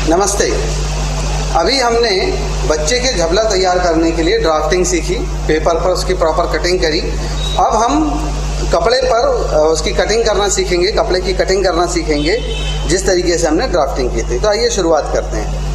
नमस्ते। अभी हमने बच्चे के झबला तैयार करने के लिए ड्राफ्टिंग सीखी, पेपर पर उसकी प्रॉपर कटिंग करी। अब हम कपड़े पर उसकी कटिंग करना सीखेंगे, कपड़े की कटिंग करना सीखेंगे जिस तरीके से हमने ड्राफ्टिंग की थी। तो आइए शुरुआत करते हैं।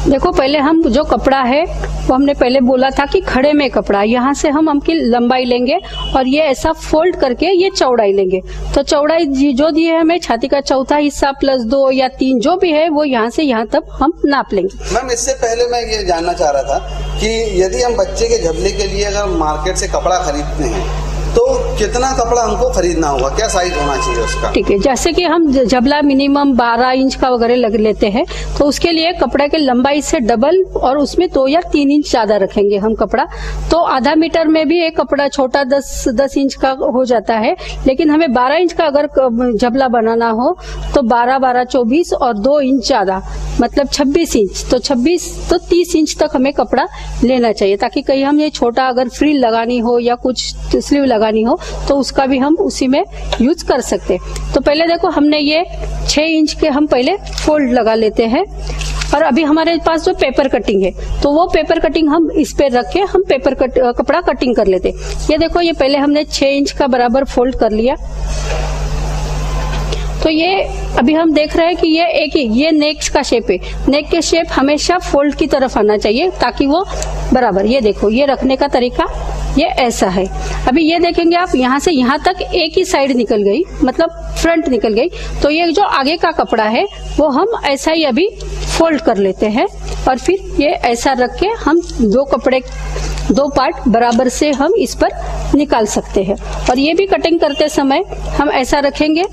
देखो, पहले हम जो कपड़ा है वो हमने पहले बोला था कि खड़े में कपड़ा, यहाँ से हम हमकी लंबाई लेंगे और ये ऐसा फोल्ड करके ये चौड़ाई लेंगे। तो चौड़ाई जो दी है हमें छाती का चौथा हिस्सा प्लस 2 या 3 जो भी है वो यहाँ से यहाँ तक हम नाप लेंगे। मैम, इससे पहले मैं ये जानना चाह रहा था कि यदि हम बच्चे के झबले के लिए अगर मार्केट से कपड़ा खरीदते हैं तो कितना कपड़ा हमको खरीदना होगा, क्या साइज होना चाहिए उसका? ठीक है, जैसे कि हम झबला मिनिमम 12 इंच का वगैरह लग लेते हैं तो उसके लिए कपड़े के लंबाई से डबल और उसमें 2 या 3 इंच ज्यादा रखेंगे हम कपड़ा। तो आधा मीटर में भी एक कपड़ा छोटा 10 इंच का हो जाता है, लेकिन हमें 12 इंच का अगर झबला बनाना हो तो 12 24 और 2 इंच ज्यादा मतलब 26 इंच। तो 30 इंच तक हमें कपड़ा लेना चाहिए, ताकि कहीं हम ये छोटा अगर फ्रिल लगानी हो या कुछ स्लीव लगानी हो तो उसका भी हम उसी में यूज कर सकते। तो पहले देखो, हमने ये 6 इंच के हम पहले फोल्ड लगा लेते हैं। और अभी हमारे पास जो पेपर कटिंग है तो वो पेपर कटिंग हम इस पे रख के हम कपड़ा कटिंग कर लेते। ये देखो, ये पहले हमने 6 इंच का बराबर फोल्ड कर लिया। तो ये अभी हम देख रहे हैं कि ये नेक का शेप है। नेक के शेप हमेशा फोल्ड की तरफ आना चाहिए ताकि वो बराबर, ये देखो, ये रखने का तरीका ये ऐसा है। अभी ये देखेंगे आप, यहाँ से यहाँ तक एक ही साइड निकल गई, मतलब फ्रंट निकल गई। तो ये जो आगे का कपड़ा है वो हम ऐसा ही अभी फोल्ड कर लेते हैं और फिर ये ऐसा रख के हम दो पार्ट बराबर से हम इस पर निकाल सकते हैं। और ये भी कटिंग करते समय हम ऐसा रखेंगे।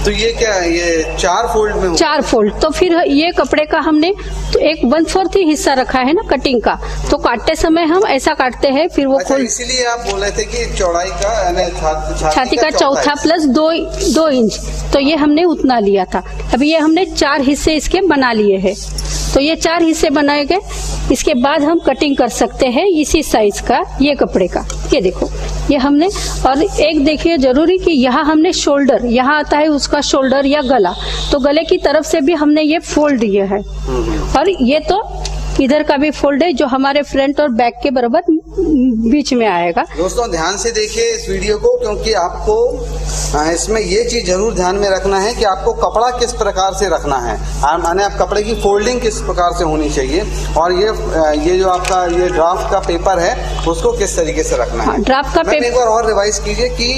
तो ये क्या है, ये 4 फोल्ड में? 4 फोल्ड। तो फिर ये कपड़े का हमने तो 1/4 ही हिस्सा रखा है ना कटिंग का, तो काटते समय हम ऐसा काटते हैं। फिर वो अच्छा, इसीलिए आप बोल रहे थे कि चौड़ाई का छाती का चौथा प्लस 2 इंच, तो ये हमने उतना लिया था। अभी ये हमने 4 हिस्से इसके बना लिए हैं। तो ये 4 हिस्से बनाए गए, इसके बाद हम कटिंग कर सकते हैं इसी साइज का ये कपड़े का। ये देखो, ये हमने, और एक देखिए जरूरी कि यहाँ हमने शोल्डर, यहाँ आता है उसका शोल्डर या गला, तो गले की तरफ से भी हमने ये फोल्ड दिया है। और ये तो इधर का भी फोल्ड है जो हमारे फ्रंट और बैक के बराबर बीच में आएगा। दोस्तों, ध्यान से देखिए इस वीडियो को, क्योंकि आपको इसमें ये चीज जरूर ध्यान में रखना है कि आपको कपड़ा किस प्रकार से रखना है, माने आप कपड़े की फोल्डिंग किस प्रकार से होनी चाहिए, और ये जो आपका ये ड्राफ्ट का पेपर है उसको किस तरीके से रखना है। ड्राफ्ट का पेपर एक बार और रिवाइज कीजिए कि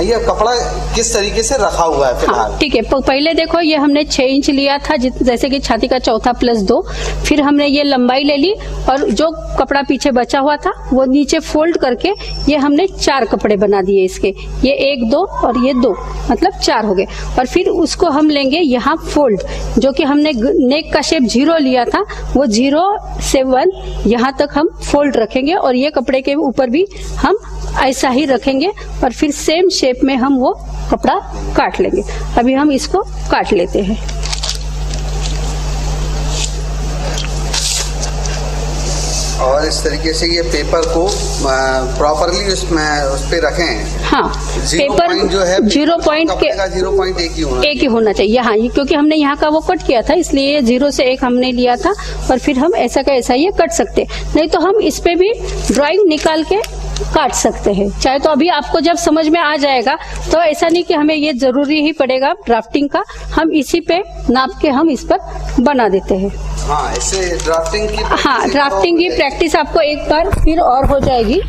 ये कपड़ा किस तरीके से रखा हुआ है फिलहाल। ठीक है, पहले देखो, ये हमने 6 इंच लिया था जैसे कि छाती का चौथा प्लस 2। फिर हमने ये लंबाई ले ली और जो कपड़ा पीछे बचा हुआ था वो नीचे फोल्ड करके ये हमने 4 कपड़े बना दिए इसके। ये 1 2 और ये 2, मतलब 4 हो गए। और फिर उसको हम लेंगे यहाँ फोल्ड, जो कि हमने नेक का शेप 0 लिया था, वो 0 से 1 यहाँ तक हम फोल्ड रखेंगे और ये कपड़े के ऊपर भी हम ऐसा ही रखेंगे और फिर सेम शेप में हम वो कपड़ा काट लेंगे। अभी हम इसको काट लेते हैं। और इस तरीके से ये पेपर को प्रॉपरली उस पे रखें। हाँ, पेपर जो है 0 पॉइंट के 0.1 ही होना चाहिए। हाँ, क्योंकि हमने यहाँ का वो कट किया था इसलिए 0 से 1 हमने लिया था और फिर हम ऐसा का ऐसा ये कट सकते। नहीं तो हम इस पे भी ड्राइंग निकाल के काट सकते हैं चाहे। तो अभी आपको जब समझ में आ जाएगा तो ऐसा नहीं कि हमें ये जरूरी ही पड़ेगा ड्राफ्टिंग का, हम इसी पे नाप के हम इस पर बना देते हैं। हाँ, इससे ड्राफ्टिंग की प्रैक्टिस आपको एक बार फिर और हो जाएगी।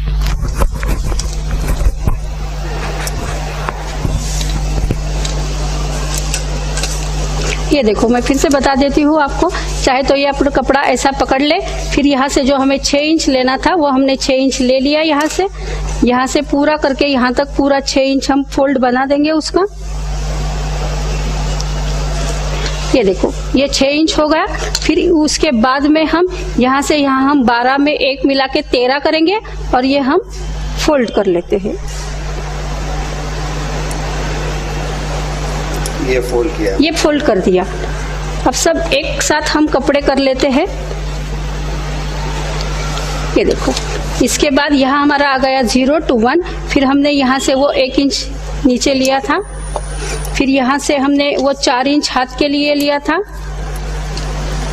ये देखो, मैं फिर से बता देती हूँ आपको, चाहे तो ये अपना कपड़ा ऐसा पकड़ ले, फिर यहाँ से जो हमें 6 इंच लेना था वो हमने 6 इंच ले लिया। यहाँ से पूरा करके यहाँ तक पूरा 6 इंच हम फोल्ड बना देंगे उसका। ये देखो, ये 6 इंच हो गया। फिर उसके बाद में हम यहाँ से यहाँ हम 12 में 1 मिला के 13 करेंगे और ये हम फोल्ड कर लेते हैं। ये फोल्ड कर दिया। अब सब एक साथ हम कपड़े कर लेते हैं। ये देखो, इसके बाद यहाँ हमारा आ गया 0 to 1। फिर हमने यहाँ से वो 1 इंच नीचे लिया था, फिर यहाँ से हमने वो 4 इंच हाथ के लिए लिया था,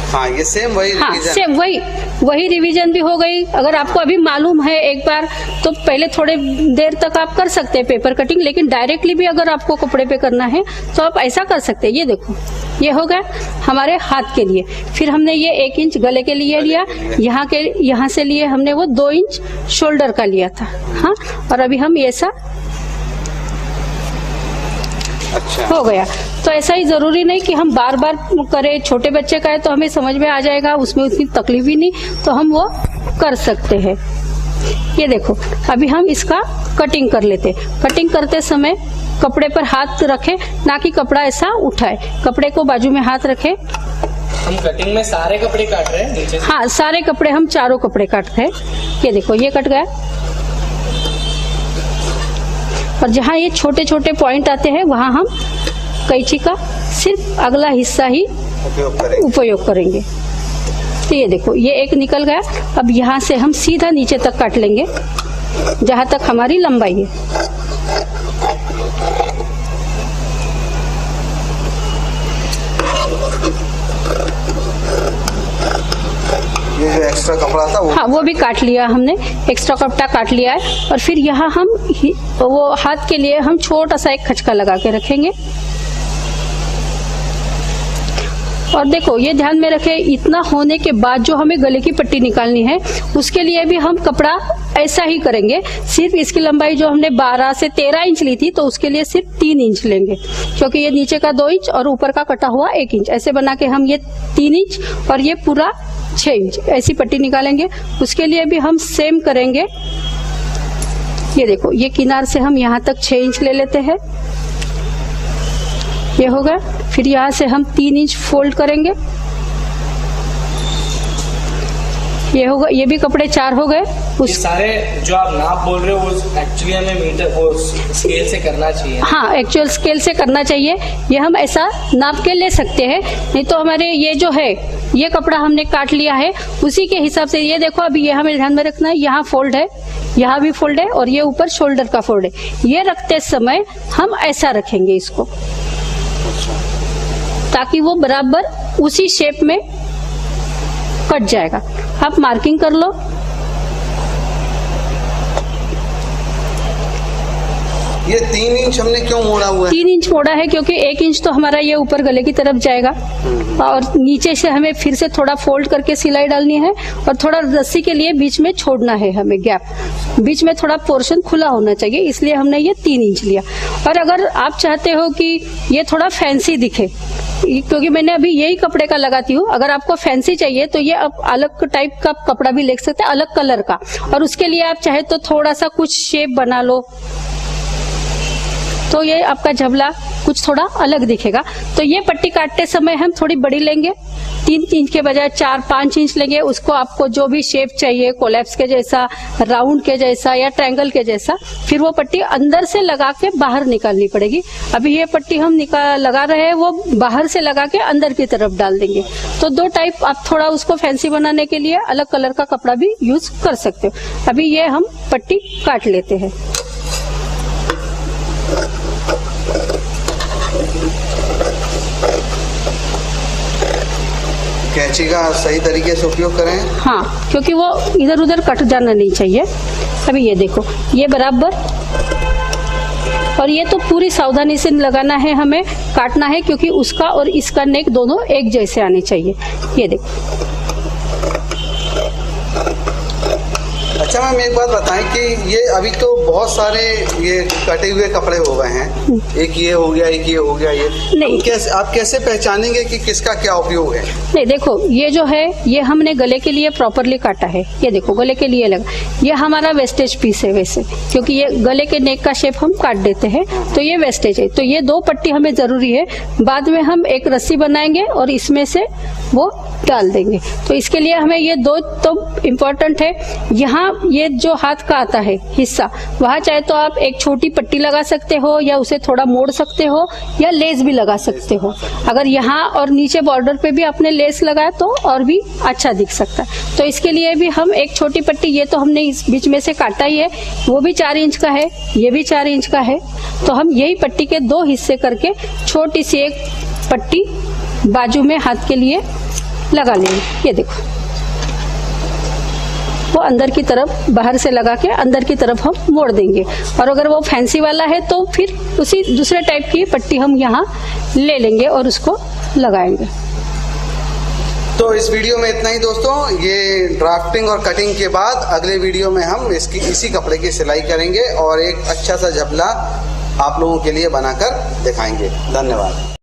हाँ, ये सेम वही हाँ रिवीजन। सेम वही रिवीजन भी हो गई। अगर आपको अभी मालूम है एक बार, तो पहले थोड़े देर तक आप कर सकते हैं पेपर कटिंग, लेकिन डायरेक्टली भी अगर आपको कपड़े पे करना है तो आप ऐसा कर सकते हैं। ये देखो, ये हो गया हमारे हाथ के लिए। फिर हमने ये 1 इंच गले के लिए लिया, यहाँ से लिए हमने वो 2 इंच शोल्डर का लिया था। हाँ, और अभी हम ऐसा अच्छा हो गया। तो ऐसा ही जरूरी नहीं कि हम बार बार करें। छोटे बच्चे का है तो हमें समझ में आ जाएगा, उसमें उतनी तकलीफ ही नहीं, तो हम वो कर सकते हैं। ये देखो, अभी हम इसका कटिंग कर लेते। कटिंग करते समय कपड़े पर हाथ रखे, ना कि कपड़ा ऐसा उठाए। कपड़े को बाजू में हाथ रखे। हम कटिंग में सारे कपड़े काट रहे हैं नीचे से? हाँ, सारे कपड़े, हम चारों कपड़े काटते हैं। ये देखो, ये कट गया। और जहाँ ये छोटे छोटे पॉइंट आते हैं वहाँ हम कैंची का सिर्फ अगला हिस्सा ही उपयोग करेंगे। तो ये देखो, ये एक निकल गया। अब यहाँ से हम सीधा नीचे तक काट लेंगे जहाँ तक हमारी लंबाई है। ये जो एक्स्ट्रा कपड़ा था वो भी काट लिया हमने, एक्स्ट्रा कपड़ा काट लिया है। और फिर यहाँ हम वो हाथ के लिए हम छोटा सा एक खचका लगा के रखेंगे। और देखो, ये ध्यान में रखें, इतना होने के बाद जो हमें गले की पट्टी निकालनी है उसके लिए भी हम कपड़ा ऐसा ही करेंगे। सिर्फ इसकी लंबाई जो हमने 12 से 13 इंच ली थी, तो उसके लिए सिर्फ 3 इंच लेंगे, क्योंकि ये नीचे का 2 इंच और ऊपर का कटा हुआ 1 इंच। ऐसे बना के हम ये 3 इंच और ये पूरा 6 इंच ऐसी पट्टी निकालेंगे। उसके लिए भी हम सेम करेंगे। ये देखो, ये किनार से हम यहाँ तक 6 इंच ले लेते हैं। ये हो गया। फिर यहाँ से हम 3 इंच फोल्ड करेंगे। ये होगा, ये भी कपड़े 4 हो गए। ये सारे जो आप नाप बोल रहे हो वो एक्चुअली हमें मीटर वो स्केल से करना चाहिए? हाँ, एक्चुअल स्केल से करना चाहिए। ये हम ऐसा नाप के ले सकते हैं, नहीं तो हमारे ये जो है, ये कपड़ा हमने काट लिया है उसी के हिसाब से। ये देखो, अभी ये हमें ध्यान में रखना है, यहाँ फोल्ड है, यहाँ भी फोल्ड है, और ये ऊपर शोल्डर का फोल्ड है। ये रखते समय हम ऐसा रखेंगे इसको, ताकि वो बराबर उसी शेप में कट जाएगा। आप मार्किंग कर लो। ये 3 इंच हमने क्यों मोड़ा हुआ है? 3 इंच मोड़ा है क्योंकि 1 इंच तो हमारा ये ऊपर गले की तरफ जाएगा, और नीचे से हमें फिर से थोड़ा फोल्ड करके सिलाई डालनी है, और थोड़ा रस्सी के लिए बीच में छोड़ना है हमें गैप, बीच में थोड़ा पोर्शन खुला होना चाहिए, इसलिए हमने ये 3 इंच लिया। और अगर आप चाहते हो कि ये थोड़ा फैंसी दिखे, क्योंकि मैंने अभी यही कपड़े का लगाती हूँ, अगर आपको फैंसी चाहिए तो ये आप अलग टाइप का कपड़ा भी ले सकते हैं, अलग कलर का, और उसके लिए आप चाहे तो थोड़ा सा कुछ शेप बना लो, तो ये आपका झबला कुछ थोड़ा अलग दिखेगा। तो ये पट्टी काटते समय हम थोड़ी बड़ी लेंगे, 3 इंच के बजाय 4-5 इंच लेंगे। उसको आपको जो भी शेप चाहिए, कोलैप्स के जैसा, राउंड के जैसा या ट्रायंगल के जैसा, फिर वो पट्टी अंदर से लगा के बाहर निकालनी पड़ेगी। अभी ये पट्टी हम लगा रहे हैं, वो बाहर से लगा के अंदर की तरफ डाल देंगे। तो 2 टाइप, आप थोड़ा उसको फैंसी बनाने के लिए अलग कलर का कपड़ा भी यूज कर सकते हो। अभी ये हम पट्टी काट लेते हैं। कैंची का सही तरीके से उपयोग करें। हाँ, क्योंकि वो इधर उधर कट जाना नहीं चाहिए। अभी ये देखो, ये बराबर, और ये तो पूरी सावधानी से लगाना है, हमें काटना है, क्योंकि उसका और इसका नेक दोनों एक जैसे आने चाहिए। ये देखो। अच्छा मैम, एक बात बताएं कि ये अभी तो बहुत सारे ये कटे हुए कपड़े हो गए हैं, एक ये हो गया, एक ये हो गया, ये नहीं, आप कैसे पहचानेंगे कि किसका क्या उपयोग है? नहीं, देखो, ये जो है ये हमने गले के लिए प्रॉपरली काटा है। ये देखो, गले के लिए लगा, ये हमारा वेस्टेज पीस है वैसे, क्योंकि ये गले के नेक का शेप हम काट देते हैं, तो ये वेस्टेज है। तो ये 2 पट्टी हमें जरूरी है। बाद में हम एक रस्सी बनाएंगे और इसमें से वो डाल देंगे। तो इसके लिए हमें ये 2 तो इम्पोर्टेंट है। यहाँ ये जो हाथ का आता है हिस्सा, वहाँ चाहे तो आप एक छोटी पट्टी लगा सकते हो, या उसे थोड़ा मोड़ सकते हो, या लेस भी लगा सकते हो। अगर यहाँ और नीचे बॉर्डर पे भी आपने लेस लगाया तो और भी अच्छा दिख सकता है। तो इसके लिए भी हम एक छोटी पट्टी, ये तो हमने इस बीच में से काटा ही है, वो भी 4 इंच का है, ये भी 4 इंच का है। तो हम यही पट्टी के 2 हिस्से करके छोटी सी एक पट्टी बाजू में हाथ के लिए लगा लेंगे। ये देखो, वो अंदर की तरफ बाहर से लगा के अंदर की तरफ हम मोड़ देंगे। और अगर वो फैंसी वाला है तो फिर उसी दूसरे टाइप की पट्टी हम यहाँ ले लेंगे और उसको लगाएंगे। तो इस वीडियो में इतना ही दोस्तों। ये ड्राफ्टिंग और कटिंग के बाद अगले वीडियो में हम इसी कपड़े की सिलाई करेंगे और एक अच्छा सा झबला आप लोगों के लिए बनाकर दिखाएंगे। धन्यवाद।